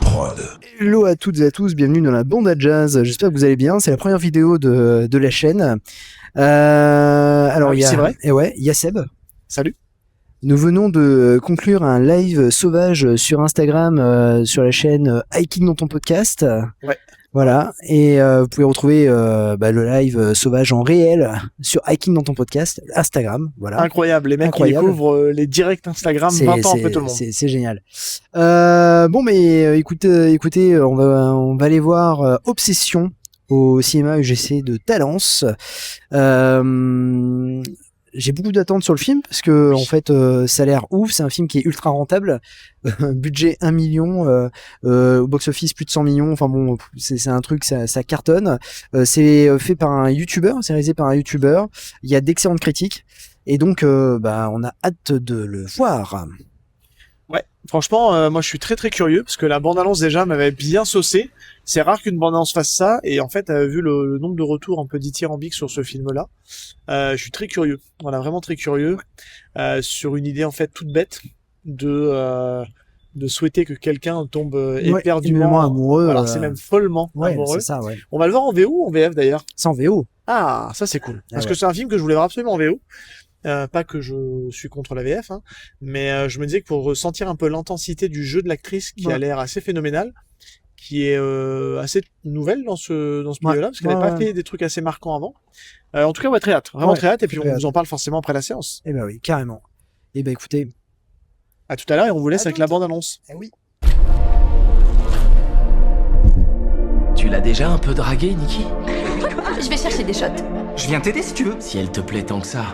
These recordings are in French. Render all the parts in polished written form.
Prod. Hello à toutes et à tous, bienvenue dans la bande à jazz. J'espère que vous allez bien. C'est la première vidéo de la chaîne. Alors, c'est vrai. Et ouais, il y a Seb. Salut. Nous venons de conclure un live sauvage sur Instagram, sur la chaîne Hiking dans ton podcast. Ouais. Voilà, et vous pouvez retrouver le live sauvage en réel sur Hiking dans ton podcast, Instagram. Voilà. Incroyable, les mecs qui Incroyable. découvrent les directs Instagram 20 ans après tout le monde. C'est génial. Écoutez, on va aller voir Obsession au cinéma UGC de Talence. J'ai beaucoup d'attentes sur le film parce que en fait ça a l'air ouf, c'est un film qui est ultra rentable. Budget 1 million, au box-office plus de 100 millions, enfin bon, c'est un truc, ça cartonne. C'est fait par un youtubeur, c'est réalisé par un youtubeur, il y a d'excellentes critiques et donc on a hâte de le voir. Ouais, franchement, moi je suis très très curieux parce que la bande-annonce déjà m'avait bien saucé. C'est rare qu'une bande-annonce fasse ça et en fait, vu le nombre de retours un peu dithyrambiques sur ce film-là, je suis très curieux. Voilà, vraiment très curieux sur une idée en fait toute bête de souhaiter que quelqu'un tombe éperdument amoureux. Alors c'est même follement amoureux. C'est ça, ouais. On va le voir en VO ou en VF d'ailleurs. C'est en VO. Ah, ça c'est cool. Parce que c'est un film que je voulais voir absolument en VO. Pas que je suis contre la VF, hein, mais je me disais que pour ressentir un peu l'intensité du jeu de l'actrice qui a l'air assez phénoménal, qui est assez nouvelle dans ce milieu-là, parce qu'elle n'avait pas fait des trucs assez marquants avant. En tout cas, très hâte, vraiment très hâte, et puis on vous en parle forcément après la séance. Eh ben oui, carrément. Eh ben écoutez, à tout à l'heure et on vous laisse avec la bande-annonce. Eh oui. Tu l'as déjà un peu dragué, Nikki? Je vais chercher des shots. Je viens t'aider si tu veux. Si elle te plaît tant que ça,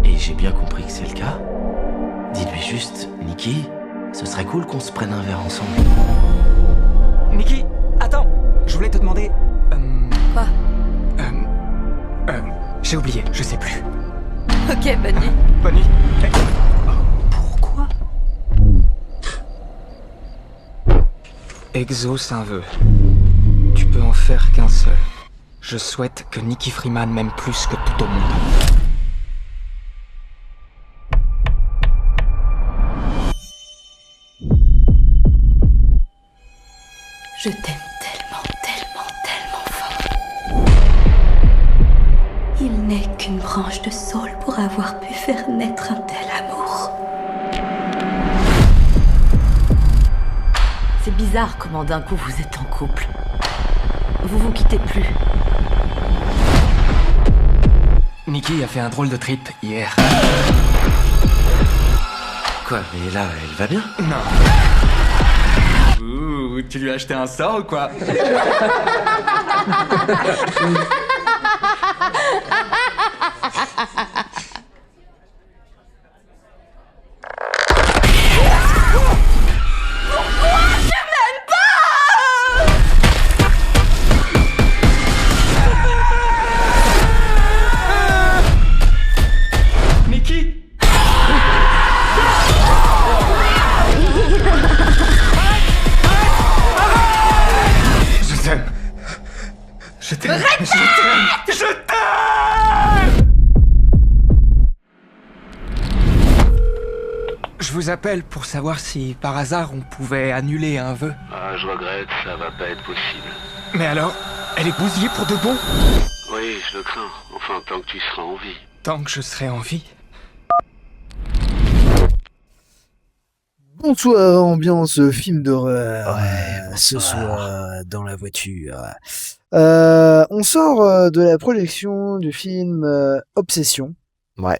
et j'ai bien compris que c'est le cas, dis-lui juste, Nikki, ce serait cool qu'on se prenne un verre ensemble. Nikki, attends, je voulais te demander... Quoi? J'ai oublié, je sais plus. Ok, bonne nuit. Bonne nuit. Pourquoi? Exauce un vœu. Tu peux en faire qu'un seul. Je souhaite que Nikki Freeman m'aime plus que tout au monde. Je t'aime tellement, tellement, tellement fort. Il n'est qu'une branche de saule pour avoir pu faire naître un tel amour. C'est bizarre comment d'un coup vous êtes en couple. Vous vous quittez plus. Nikki a fait un drôle de trip hier. Quoi, mais là, elle va bien? Non. Ouh, tu lui as acheté un sort ou quoi? Je t'aime. Je vous appelle pour savoir si, par hasard, on pouvait annuler un vœu. Ah, je regrette, ça va pas être possible. Mais alors, elle est bousillée pour de bon? Oui, je le crains. Enfin, tant que tu seras en vie. Tant que je serai en vie. Bonsoir, ambiance film d'horreur. Ce soir, dans la voiture. On sort de la projection du film Obsession. Ouais.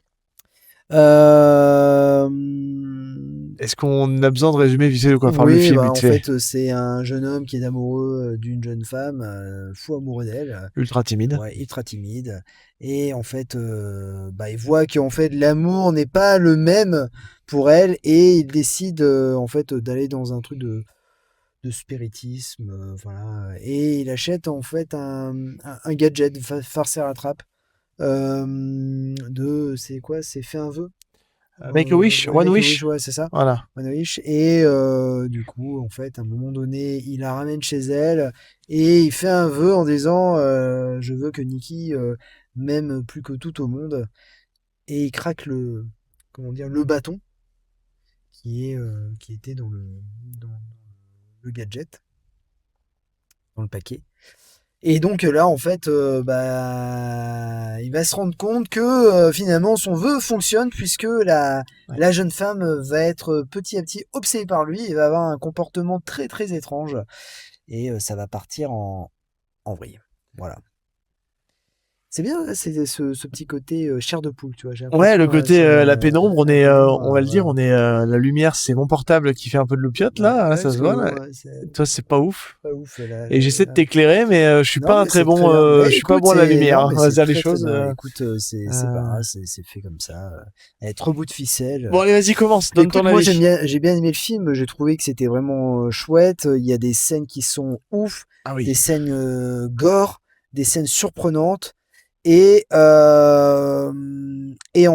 Est-ce qu'on a besoin de résumer vite fait de quoi parle le film en vite fait? fait, c'est un jeune homme qui est amoureux d'une jeune femme, fou amoureux d'elle. Ultra timide. Ouais, ultra timide. Et en fait, il voit qu'en fait l'amour n'est pas le même pour elle et il décide en fait d'aller dans un truc de spiritisme, voilà. Et il achète en fait un gadget, farce et rattrape. C'est quoi? C'est fait un vœu. Make a wish, one wish. Ouais, c'est ça. Voilà. One wish. Et du coup, en fait, à un moment donné, il la ramène chez elle et il fait un vœu en disant je veux que Nikki m'aime plus que tout au monde. Et il craque le bâton qui était dans gadget dans le paquet. Et donc là, en fait, il va se rendre compte que finalement son vœu fonctionne puisque la jeune femme va être petit à petit obsédée par lui et va avoir un comportement très très étrange. Et ça va partir en vrille. Voilà. C'est bien, c'est ce petit côté chair de poule, tu vois. Ouais, le côté la pénombre, on est, on va le dire, on est la lumière, c'est mon portable qui fait un peu de loupiote là, ça se voit. Là. Toi, c'est pas ouf. Pas ouf là, et j'essaie de t'éclairer, mais je suis pas un très bon, je suis pas bon à la lumière. On va dire les choses. Écoute, c'est pas grave, c'est fait comme ça. Trop bout de ficelle. Bon allez, vas-y, commence. Donne ton avis. Moi, j'ai bien aimé le film. J'ai trouvé que c'était vraiment chouette. Il y a des scènes qui sont ouf, des scènes gore, des scènes surprenantes. Et en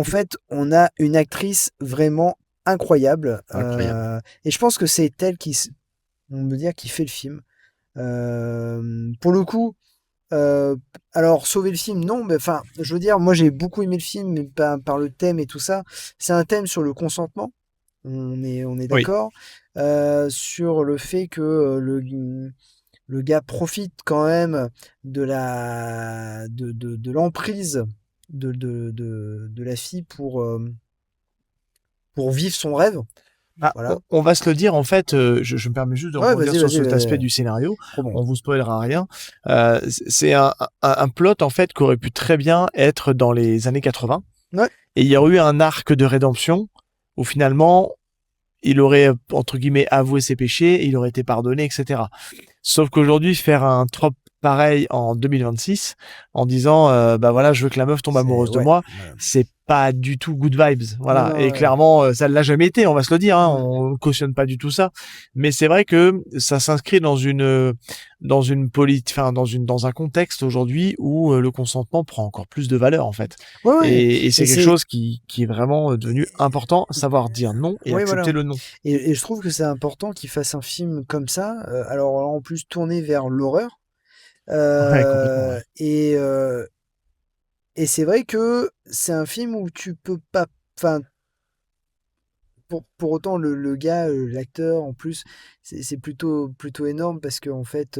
fait, on a une actrice vraiment incroyable. Et je pense que c'est elle qui fait le film. Pour le coup, alors sauver le film, non, mais enfin, je veux dire, moi j'ai beaucoup aimé le film, mais par le thème et tout ça. C'est un thème sur le consentement. On est d'accord. Sur le fait que le gars profite quand même de l'emprise de la fille pour vivre son rêve. Voilà. On va se le dire, en fait, je me permets juste de rebondir sur cet aspect du scénario. On vous spoilera rien. C'est un plot, en fait, qui aurait pu très bien être dans les années 80. Ouais. Et il y aurait eu un arc de rédemption où finalement, il aurait, entre guillemets, avoué ses péchés, et il aurait été pardonné, etc. Sauf qu'aujourd'hui, faire un trope pareil en 2026, en disant, voilà, je veux que la meuf tombe amoureuse de moi, c'est pas du tout good vibes, voilà. Non, et clairement, ça l'a jamais été, on va se le dire, hein, on cautionne pas du tout ça. Mais c'est vrai que ça s'inscrit dans un contexte aujourd'hui où le consentement prend encore plus de valeur, en fait. Et c'est quelque chose qui est vraiment devenu important, savoir dire non et accepter le non. Et je trouve que c'est important qu'il fasse un film comme ça, alors en plus tourné vers l'horreur. Et c'est vrai que c'est un film où tu peux pas, enfin, pour autant le gars, l'acteur en plus, c'est plutôt énorme parce que en fait,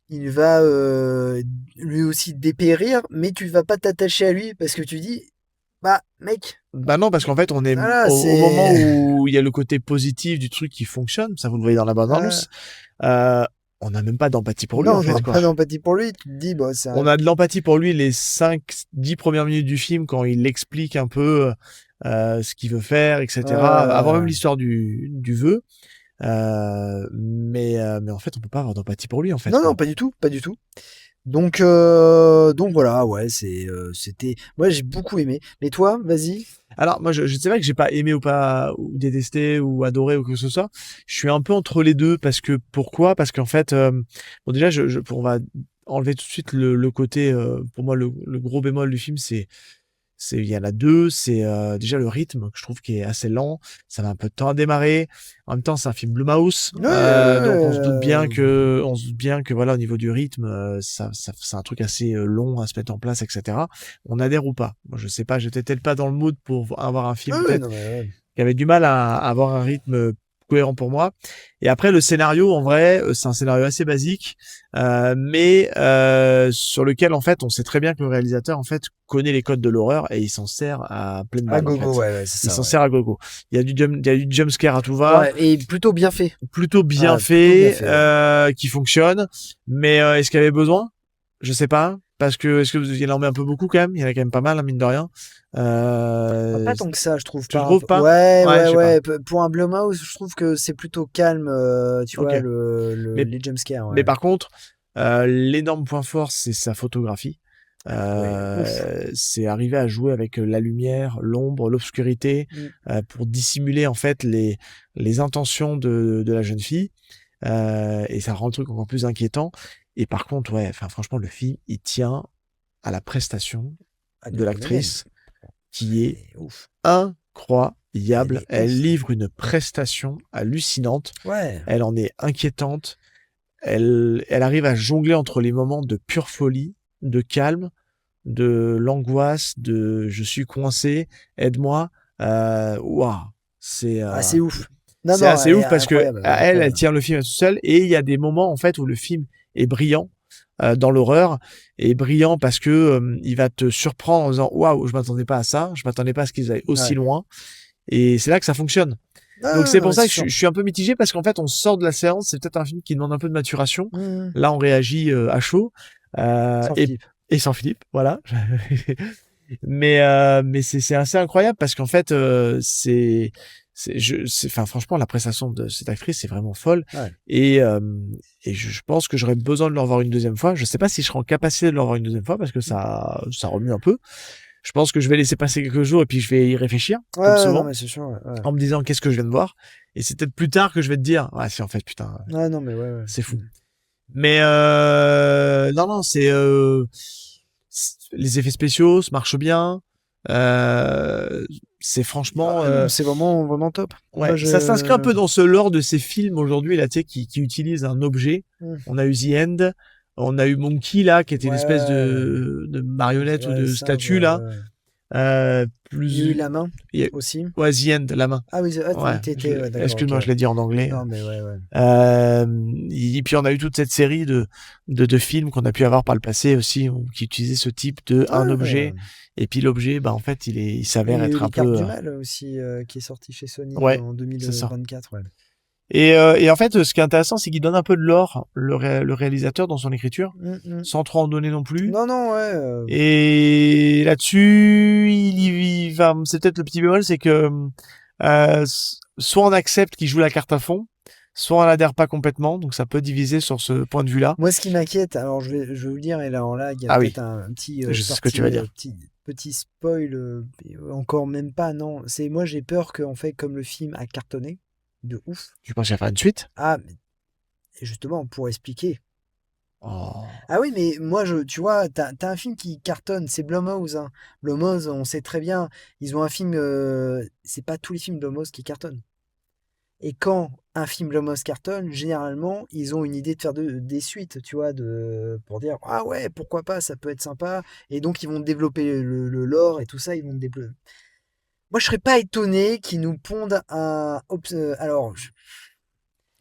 il va lui aussi dépérir, mais tu vas pas t'attacher à lui parce que tu dis, mec. Bah non, parce qu'en fait, on est au moment où il y a le côté positif du truc qui fonctionne, ça vous le voyez dans la bande-annonce. On n'a même pas d'empathie pour lui. Non, on n'a pas d'empathie pour lui. Tu te dis, on a de l'empathie pour lui les 5-10 premières minutes du film quand il explique un peu ce qu'il veut faire, etc. Avant même l'histoire du vœu. Mais en fait, on peut pas avoir d'empathie pour lui, en fait. Non, pas du tout, pas du tout. Donc voilà, ouais, c'était. Moi, j'ai beaucoup aimé. Mais toi, vas-y. Alors moi, je sais pas que j'ai pas aimé ou pas, ou détesté ou adoré ou que ce soit. Je suis un peu entre les deux parce que pourquoi ? Parce qu'en fait, bon déjà, on va enlever tout de suite le côté. Pour moi, le gros bémol du film, il y en a deux. C'est déjà le rythme que je trouve qui est assez lent. Ça met un peu de temps à démarrer. En même temps, c'est un film Blumhouse, donc on se doute bien que voilà, au niveau du rythme, c'est un truc assez long à se mettre en place, etc. On adhère ou pas. Moi, je sais pas, j'étais peut-être pas dans le mood pour avoir un film qui avait du mal à avoir un rythme cohérent pour moi. Et après, le scénario, en vrai, c'est un scénario assez basique, mais sur lequel, en fait, on sait très bien que le réalisateur, en fait, connaît les codes de l'horreur et il s'en sert à pleine balle. À gogo, en fait. Il s'en sert à gogo. Il y a du jumpscare à tout va. Et plutôt bien fait. Plutôt bien fait, qui fonctionne. Mais est-ce qu'il y avait besoin ? Je sais pas. Parce que, est-ce que vous y en met un peu beaucoup quand même ? Il y en a quand même pas mal, hein, mine de rien. Pas tant que ça, je trouve. Tu trouves pas ? Ouais. Pour un Blumhouse, je trouve que c'est plutôt calme, tu vois, les jumpscares. Ouais. Mais par contre, l'énorme point fort, c'est sa photographie. C'est arriver à jouer avec la lumière, l'ombre, l'obscurité, pour dissimuler en fait les intentions de la jeune fille. Et ça rend le truc encore plus inquiétant. Et par contre, franchement, le film, il tient à la prestation de l'actrice qui est incroyable. Elle livre une prestation hallucinante. Elle en est inquiétante. Elle arrive à jongler entre les moments de pure folie, de calme, de l'angoisse, de je suis coincé, aide-moi. Waouh, c'est ouf. Non, C'est non, assez elle ouf est parce que incroyable, elle tient le film à toute seule et il y a des moments en fait où le film est brillant dans l'horreur et brillant parce que il va te surprendre en disant waouh, je m'attendais pas à ça, je m'attendais pas à ce qu'ils aillent aussi Ouais. loin et c'est là que ça fonctionne. Donc Ah, c'est non, pour mais ça c'est que sûr. je suis un peu mitigé parce qu'en fait on sort de la séance, c'est peut-être un film qui demande un peu de maturation. Mmh. Là on réagit à chaud Sans et Philippe. sans Philippe, voilà. Mais c'est assez incroyable parce qu'en fait enfin franchement la prestation de cette actrice c'est vraiment folle Ouais. et je pense que j'aurais besoin de le revoir une deuxième fois. Je sais pas si je serai en capacité de le revoir une deuxième fois parce que ça remue un peu. Je pense que je vais laisser passer quelques jours et puis je vais y réfléchir Ouais, comme ouais, non, souvent mais c'est sûr. Ouais. en me disant qu'est-ce que je viens de voir et c'est peut-être plus tard que je vais te dire ah si en fait putain Ouais, non, mais ouais. c'est fou. Mais non, les effets spéciaux se marchent bien. C'est franchement, Ah, non, c'est vraiment, vraiment top. ouais, Moi, ça s'inscrit un peu dans ce lore de ces films aujourd'hui là, tu sais, qui utilisent un objet. Mmh. On a eu The End, on a eu Monkey là, qui était une espèce Ouais, de marionnette ou ouais, de singe, statue là. ouais. Il y a eu Plus, la main il y a- aussi. ouais, The End, la main. Ah oui, Ouais, t'étais, ouais, d'accord, excuse-moi, ok. je l'ai dit en anglais. Non, mais ouais. Et puis on a eu toute cette série de films qu'on a pu avoir par le passé aussi qui utilisaient ce type de un objet et puis l'objet en fait il s'avère Il y a eu être un les cartes peu du mal aussi qui est sorti chez Sony ouais, en c'est ça. 2024. Ouais. Et en fait ce qui est intéressant c'est qu'il donne un peu de lore le réalisateur dans son écriture sans trop en donner non plus. Non, ouais. Et là-dessus enfin, c'est peut-être le petit bémol c'est que soit on accepte qu'il joue la carte à fond, soit on n'adhère pas complètement, donc ça peut diviser sur ce point de vue-là. Moi, ce qui m'inquiète, alors je vais vous le dire, et là en lag, il y a Ah oui, peut-être un petit je sais ce que tu vas dire. petit spoil, encore même pas, non. C'est moi, j'ai peur qu'en fait, comme le film a cartonné de ouf. Tu penses qu'il va faire une suite? Ah, mais justement, pour expliquer. Oh. Ah oui, mais moi, tu vois, t'as un film qui cartonne, c'est Blumhouse. Hein. Blumhouse, on sait très bien, ils ont un film, c'est pas tous les films Blumhouse qui cartonnent. Et quand un film Blumhouse cartonne, généralement, ils ont une idée de faire des suites, tu vois, pour dire ah ouais, pourquoi pas, ça peut être sympa. Et donc ils vont développer le lore et tout ça, ils vont développer. Moi, je serais pas étonné qu'ils nous pondent un. Alors,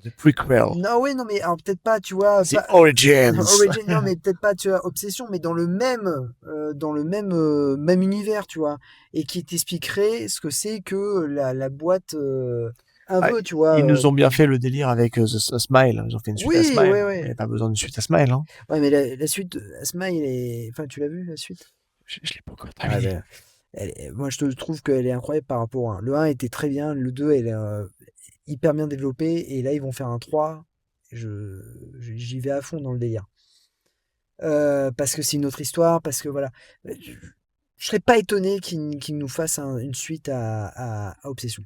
The prequel. non, oui, non, mais alors peut-être pas, tu vois. The Origins. Non, mais peut-être pas, tu vois, Obsession, mais dans le même univers, tu vois, et qui t'expliquerait ce que c'est que la boîte. Un peu, tu vois. Ils nous ont bien fait le délire avec The Smile. Ils ont fait une suite à Smile. Ouais. Il n'y a pas besoin d'une suite à Smile. Hein. Ouais, mais la suite, Asma, enfin, tu l'as vu, la suite? Je l'ai pas encore Ah, terminé. moi, je te trouve qu'elle est incroyable par rapport au 1. Le 1 était très bien, le 2, elle est hyper bien développée, et là, ils vont faire un 3. J'y vais à fond dans le délire. Parce que c'est une autre histoire, parce que voilà. Je serais pas étonné qu'ils nous fassent une suite à Obsession.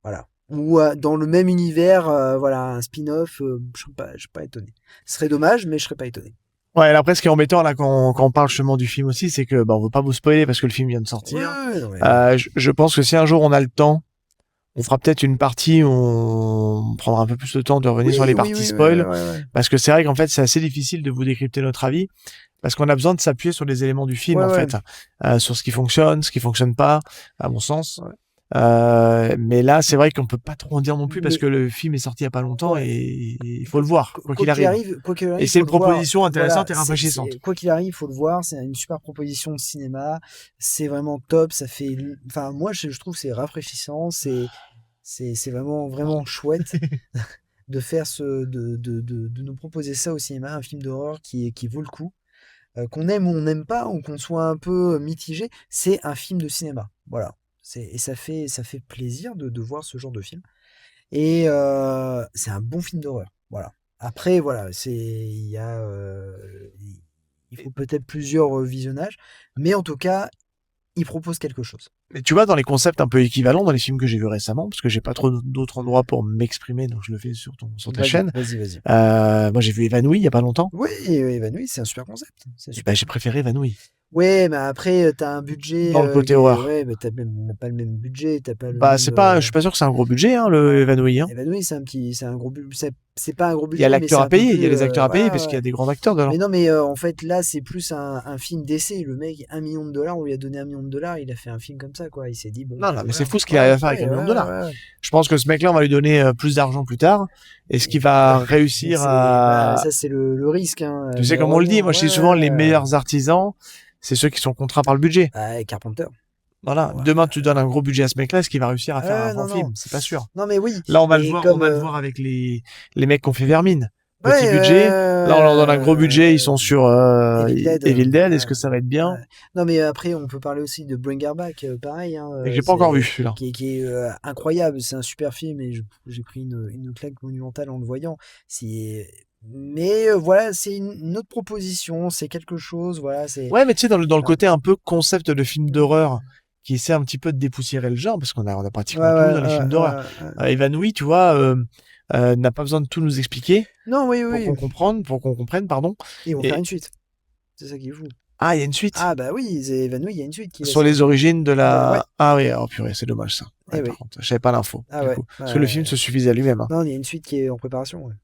Voilà. Ou dans le même univers, voilà, un spin-off, je serais pas étonné. Ce serait dommage, mais je serais pas étonné. Ouais, après, ce qui est embêtant, là, quand on parle justement du film aussi, c'est que, on veut pas vous spoiler parce que le film vient de sortir. Ouais, non, mais... Je pense que si un jour on a le temps, on fera peut-être une partie où on prendra un peu plus de temps de revenir sur les parties spoil. Ouais. Parce que c'est vrai qu'en fait, c'est assez difficile de vous décrypter notre avis. Parce qu'on a besoin de s'appuyer sur les éléments du film, fait. Sur ce qui fonctionne pas, à mon sens. Ouais. Mais là, c'est vrai qu'on peut pas trop en dire non plus parce que le film est sorti il y a pas longtemps et il faut le voir, quoi qu'il arrive. Et c'est une proposition intéressante et rafraîchissante. Quoi qu'il arrive, il faut le voir. C'est une super proposition de cinéma. C'est vraiment top. Ça fait, enfin, moi, je trouve que c'est rafraîchissant. C'est vraiment chouette de faire de nous proposer ça au cinéma, un film d'horreur qui vaut le coup. Qu'on aime ou on n'aime pas, ou qu'on soit un peu mitigé, c'est un film de cinéma. Voilà. Et ça fait plaisir de voir ce genre de film. Et c'est un bon film d'horreur. Voilà. Après, voilà, il faut peut-être plusieurs visionnages, mais en tout cas, il propose quelque chose. Mais tu vois, dans les concepts un peu équivalents, dans les films que j'ai vus récemment, parce que j'ai pas trop d'autres endroits pour m'exprimer, donc je le fais sur ta chaîne. Vas-y. Moi, j'ai vu Évanoui il y a pas longtemps. Oui, Évanoui, c'est un super concept. J'ai préféré Évanoui. Ouais, mais après, t'as un budget. Dans le côté horreur. Ouais, mais t'as même pas le même budget. T'as pas le Bah, même, je suis pas sûr que c'est un gros budget, hein, le Évanoui, hein. Évanoui, c'est un gros budget. C'est pas un gros budget. Il y a mais l'acteur c'est à un peu payer, il y a plus, les acteurs à payer, ouais, parce qu'il y a ouais. des grands acteurs dedans. Mais non, mais en fait, là, c'est plus un film d'essai. Le mec, $1 million, on lui a donné $1 million, il a fait un film comme ça, quoi. Il s'est dit, bon. Non, mais voilà. c'est fou ce qu'il arrive à faire avec $1 million. Ouais. Je pense que ce mec-là, on va lui donner plus d'argent plus tard. Et ce qui va réussir à... ça, c'est le risque. Hein, Tu sais, comme on le dit, moi, je dis souvent, les meilleurs artisans, c'est ceux qui sont contraints par le budget. Carpenter. Voilà. Ouais. Demain, tu donnes un gros budget à ce mec-là, est-ce qu'il va réussir à faire un grand non. film? C'est pas sûr. Non, mais oui. Là, on va Mais le voir, comme, on va le voir avec les mecs qui ont fait Vermine. Petit Ouais, budget. Là, on leur donne un gros budget. Ils sont sur Evil Dead. Est-ce que ça va être bien? Ouais. Non, mais après, on peut parler aussi de Bring Her Back, pareil. Hein, Et que j'ai pas encore vu celui-là. Qui est incroyable. C'est un super film et j'ai pris une claque monumentale en le voyant. Mais voilà, c'est une autre proposition. C'est quelque chose. Voilà, c'est. Ouais, mais tu sais, dans le côté un peu concept de film d'horreur qui essaie un petit peu de dépoussiérer le genre, parce qu'on a pratiquement tout dans les films d'horreur. Évanoui, tu vois, n'a pas besoin de tout nous expliquer. Non, oui. Pour qu'on comprenne, pardon. Et on va faire une suite. C'est ça qui est fou. Ah, il y a une suite. Ah, bah oui, Évanoui, il y a une suite. Sur les origines de la... Ouais. Ah oui, oh purée, c'est dommage ça. Ouais, par oui. contre, je savais pas l'info. Ah du ouais. coup. Parce que le film se suffisait à lui-même. Hein. Non, il y a une suite qui est en préparation. Ouais.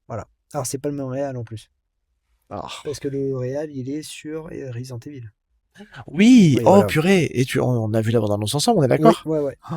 Voilà. Alors, c'est pas le même réal en plus. Parce que le réal, il est sur Resident Evil. Oui, oh voilà. purée. Et on a vu la bande-annonce ensemble, on est d'accord? Oui, ouais. Oh,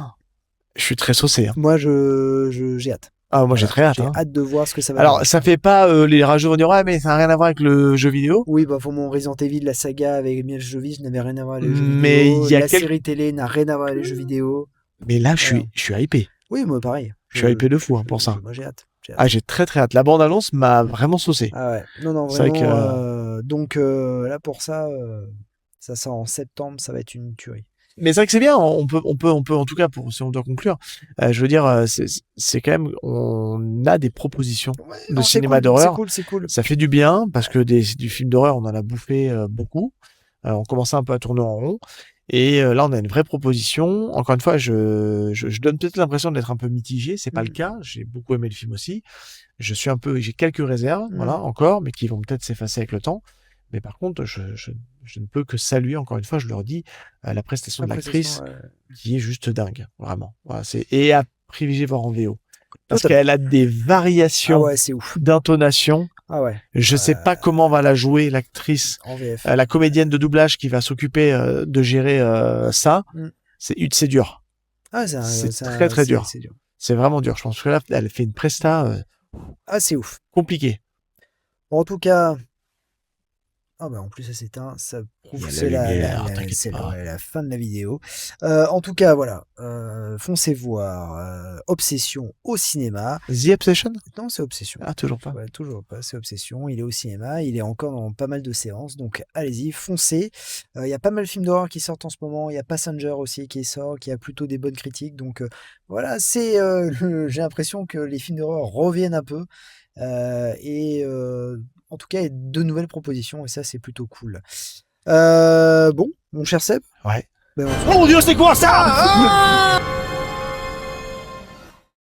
je suis très saucé. Hein. Moi, j'ai hâte. Ah, moi j'ai très hâte. J'ai hâte de voir ce que ça va Alors, donner. ça fait pas les rageux vont dire ouais, mais ça n'a rien à voir avec le jeu vidéo. Oui, bah pour mon Resident Evil, la saga avec Milla Jovovich n'avait rien à voir avec les jeux Mais vidéo. il y a la série télé n'a rien à voir avec les jeux vidéo. Mais là, je suis hypé. Oui, moi pareil. Je suis hypé de fou pour ça. Moi j'ai hâte. Ah, j'ai très très hâte. La bande-annonce m'a vraiment saucé. Ah ouais. Non, c'est vraiment. vrai que... Donc là, pour ça, ça sort en septembre, ça va être une tuerie. Mais c'est vrai que c'est bien. On peut, en tout cas, si on doit conclure, je veux dire, c'est quand même, on a des propositions de cinéma d'horreur. C'est cool. Ça fait du bien parce que du film d'horreur, on en a bouffé beaucoup. On commençait un peu à tourner en rond. Et là, on a une vraie proposition. Encore une fois, je donne peut-être l'impression d'être un peu mitigé. C'est pas le cas. J'ai beaucoup aimé le film aussi. J'ai quelques réserves, voilà, encore, mais qui vont peut-être s'effacer avec le temps. Mais par contre, je ne peux que saluer, encore une fois, je leur dis, la prestation de l'actrice qui est juste dingue, vraiment. Voilà, et à privilégier voir en VO. Parce qu'elle a des variations d'intonation. Ah ouais. Je sais pas comment va la jouer l'actrice, en VF. La comédienne de doublage qui va s'occuper de gérer ça. C'est dur. Ah, c'est très très dur. C'est vraiment dur. Je pense que là, elle fait une presta. C'est ouf. Compliqué. Bon, en tout cas. Ah bah en plus ça s'éteint, ça prouve que c'est la fin de la vidéo. En tout cas voilà, foncez voir Obsession au cinéma. The Obsession? Non, c'est Obsession. Ah, toujours pas. Ouais, toujours pas, c'est Obsession. Il est au cinéma, il est encore dans pas mal de séances, donc allez-y, foncez. Il y a pas mal de films d'horreur qui sortent en ce moment. Il y a Passenger aussi qui sort, qui a plutôt des bonnes critiques. Donc voilà, j'ai l'impression que les films d'horreur reviennent un peu. En tout cas, il y a de nouvelles propositions et ça, c'est plutôt cool. Bon, mon cher Seb. Ouais. Ben, oh mon Dieu, c'est quoi ça?